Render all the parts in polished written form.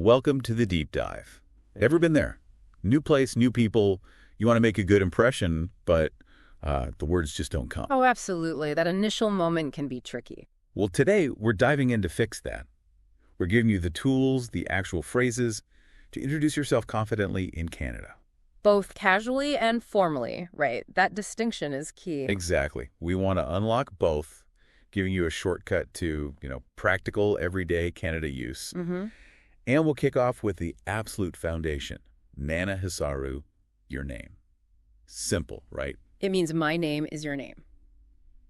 Welcome to the deep dive. Ever been there? New place, new people. You want to make a good impression, but the words just don't come. Oh, absolutely. That initial moment can be tricky. Well, today we're diving in to fix that. We're giving you the tools, the actual phrases to introduce yourself confidently in Canada. Both casually and formally, right? That distinction is key. Exactly. We want to unlock both, giving you a shortcut to, practical, everyday Canada use. And we'll kick off with the absolute foundation. Nana Hisaru, your name. Simple, right? It means my name is your name.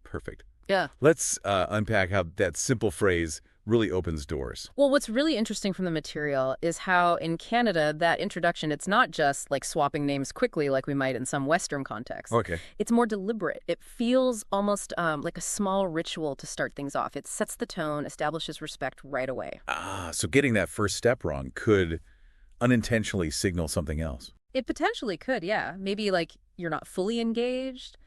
Perfect. Yeah. Let's unpack how that simple phrase really opens doors. Well, what's really interesting from the material is how in Canada, that introduction, it's not just like swapping names quickly like we might in some Western contexts. Okay. It's more deliberate. It feels almost like a small ritual to start things off. It sets the tone, establishes respect right away. So getting that first step wrong could unintentionally signal something else. It potentially could, yeah. Maybe like you're not fully engaged.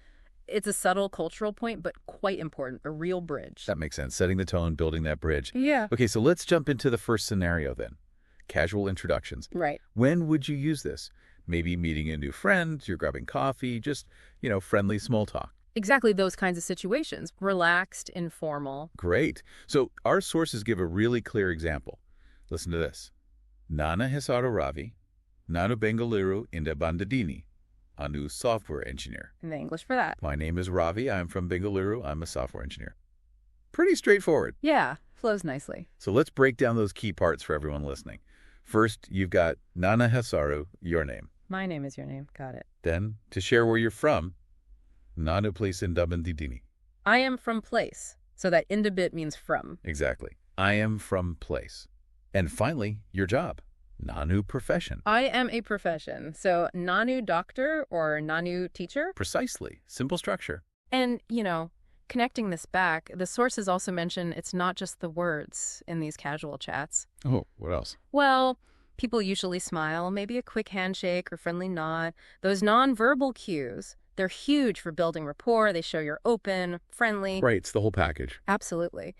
It's a subtle cultural point, but quite important, a real bridge. That makes sense. Setting the tone, building that bridge. Yeah. Okay, so let's jump into the first scenario then. Casual introductions. Right. When would you use this? Maybe meeting a new friend, you're grabbing coffee, just, friendly small talk. Exactly those kinds of situations. Relaxed, informal. Great. So our sources give a really clear example. Listen to this. Nana Hisaru Ravi, Nanu Bengaluru Inda Bandadini. Anu software engineer. In the English for that. My name is Ravi. I'm from Bengaluru. I'm a software engineer. Pretty straightforward. Yeah, flows nicely. So let's break down those key parts for everyone listening. First, you've got Nana Hisaru, your name. My name is your name. Got it. Then, to share where you're from, Nanu place in Dabandidini. I am from place. So that indabit means from. Exactly. I am from place. And finally, your job. Nanu profession. I am a profession. So Nanu doctor or Nanu teacher. Precisely. Simple structure. And, connecting this back, the sources also mention it's not just the words in these casual chats. Oh, what else? Well, people usually smile, maybe a quick handshake or friendly nod. Those nonverbal cues, they're huge for building rapport. They show you're open, friendly. Right, it's the whole package. Absolutely.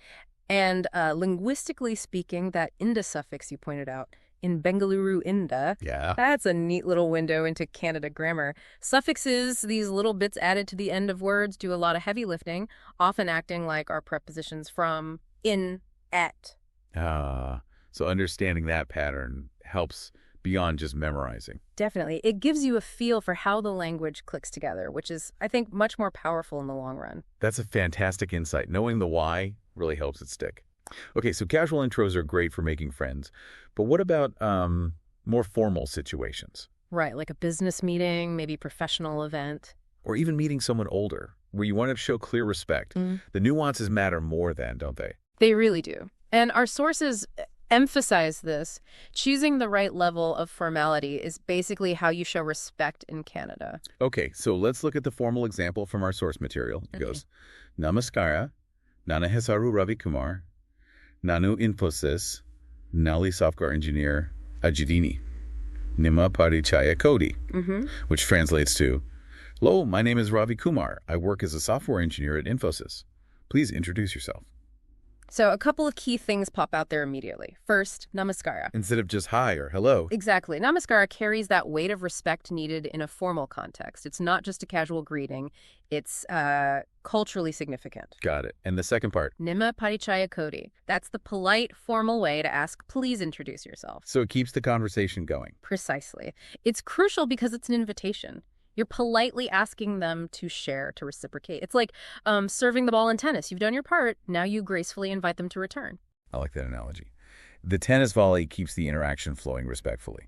And linguistically speaking, that inda suffix you pointed out, in Bengaluru Inda, that's a neat little window into Kannada grammar. Suffixes, these little bits added to the end of words, do a lot of heavy lifting, often acting like our prepositions from, in, at. So understanding that pattern helps beyond just memorizing. Definitely. It gives you a feel for how the language clicks together, which is, I think, much more powerful in the long run. That's a fantastic insight. Knowing the why really helps it stick. Okay, so casual intros are great for making friends, but what about more formal situations? Right, like a business meeting, maybe professional event. Or even meeting someone older, where you want to show clear respect. The nuances matter more then, don't they? They really do. And our sources emphasize this. Choosing the right level of formality is basically how you show respect in Canada. Okay, so let's look at the formal example from our source material. It goes, Namaskara, Nana Hisaru Ravi Kumar, Nanu Infosys, Nali software engineer, Ajidini, Nima Parichaya Kodi, which translates to, hello, my name is Ravi Kumar. I work as a software engineer at Infosys. Please introduce yourself. So a couple of key things pop out there immediately. First, Namaskara. Instead of just hi or hello. Exactly. Namaskara carries that weight of respect needed in a formal context. It's not just a casual greeting. It's culturally significant. Got it. And the second part? Nima Parichaya Kodi. That's the polite, formal way to ask, please introduce yourself. So it keeps the conversation going. Precisely. It's crucial because it's an invitation. You're politely asking them to share, to reciprocate. It's like serving the ball in tennis. You've done your part. Now you gracefully invite them to return. I like that analogy. The tennis volley keeps the interaction flowing respectfully.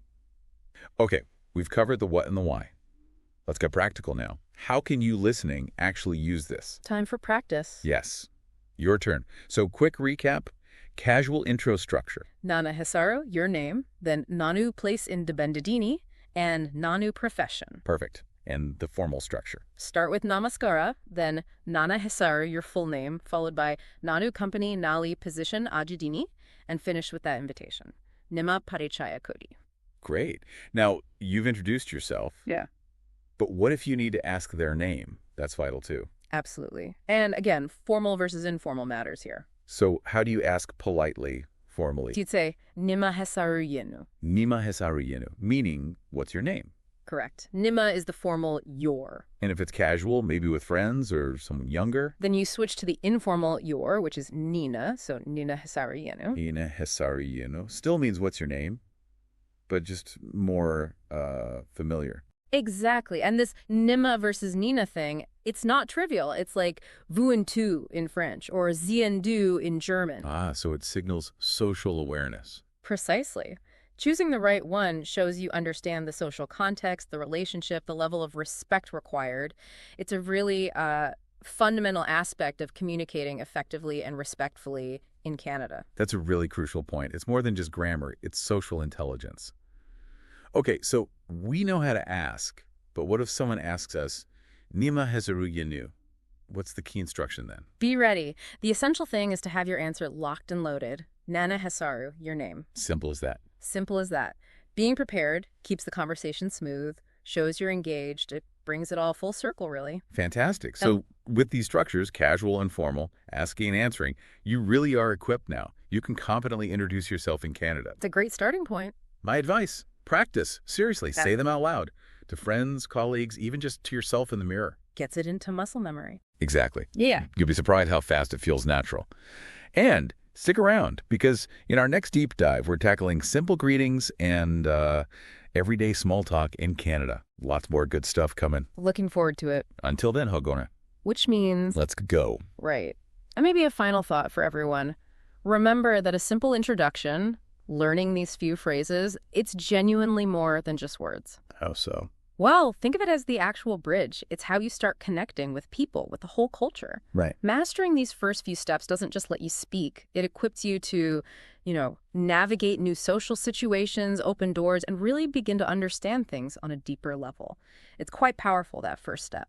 Okay, we've covered the what and the why. Let's get practical now. How can you listening actually use this? Time for practice. Yes. Your turn. So quick recap. Casual intro structure. Nana Hisaru, your name. Then Nanu place in Dabandadini. And Nanu profession. Perfect. And the formal structure. Start with Namaskara, then Nana Hisaru, your full name, followed by Nanu company Nali position Ajidini, and finish with that invitation. Nima Parichaya Kodi. Great. Now, you've introduced yourself. Yeah. But what if you need to ask their name? That's vital too. Absolutely. And again, formal versus informal matters here. So how do you ask politely formally? You'd say, Nima hesaru yenu. Nima hesaru yenu, meaning, what's your name? Correct. Nima is the formal your. And if it's casual, maybe with friends or someone younger? Then you switch to the informal your, which is Nina, so Nina hesaru yenu. Nina hesaru yenu. Still means what's your name, but just more familiar. Exactly. And this Nima versus Nina thing, it's not trivial. It's like vous and tu in French or sie and du in German. Ah, so it signals social awareness. Precisely. Choosing the right one shows you understand the social context, the relationship, the level of respect required. It's a really fundamental aspect of communicating effectively and respectfully in Canada. That's a really crucial point. It's more than just grammar. It's social intelligence. Okay, so we know how to ask, but what if someone asks us, Nima hesaru yenu? What's the key instruction then? Be ready. The essential thing is to have your answer locked and loaded. Nana hesaru, your name. Simple as that. Simple as that. Being prepared keeps the conversation smooth, shows you're engaged. It brings it all full circle, really. Fantastic. So with these structures, casual and formal, asking and answering, you really are equipped now. You can confidently introduce yourself in Canada. It's a great starting point. My advice, practice. Seriously, say them out loud. To friends, colleagues, even just to yourself in the mirror. Gets it into muscle memory. Exactly. Yeah. You'll be surprised how fast it feels natural. And stick around, because in our next deep dive, we're tackling simple greetings and everyday small talk in Canada. Lots more good stuff coming. Looking forward to it. Until then, Hogona. Which means... Let's go. Right. And maybe a final thought for everyone. Remember that a simple introduction, learning these few phrases, it's genuinely more than just words. How so? Well, think of it as the actual bridge. It's how you start connecting with people, with the whole culture. Right. Mastering these first few steps doesn't just let you speak. It equips you to, navigate new social situations, open doors, and really begin to understand things on a deeper level. It's quite powerful, that first step.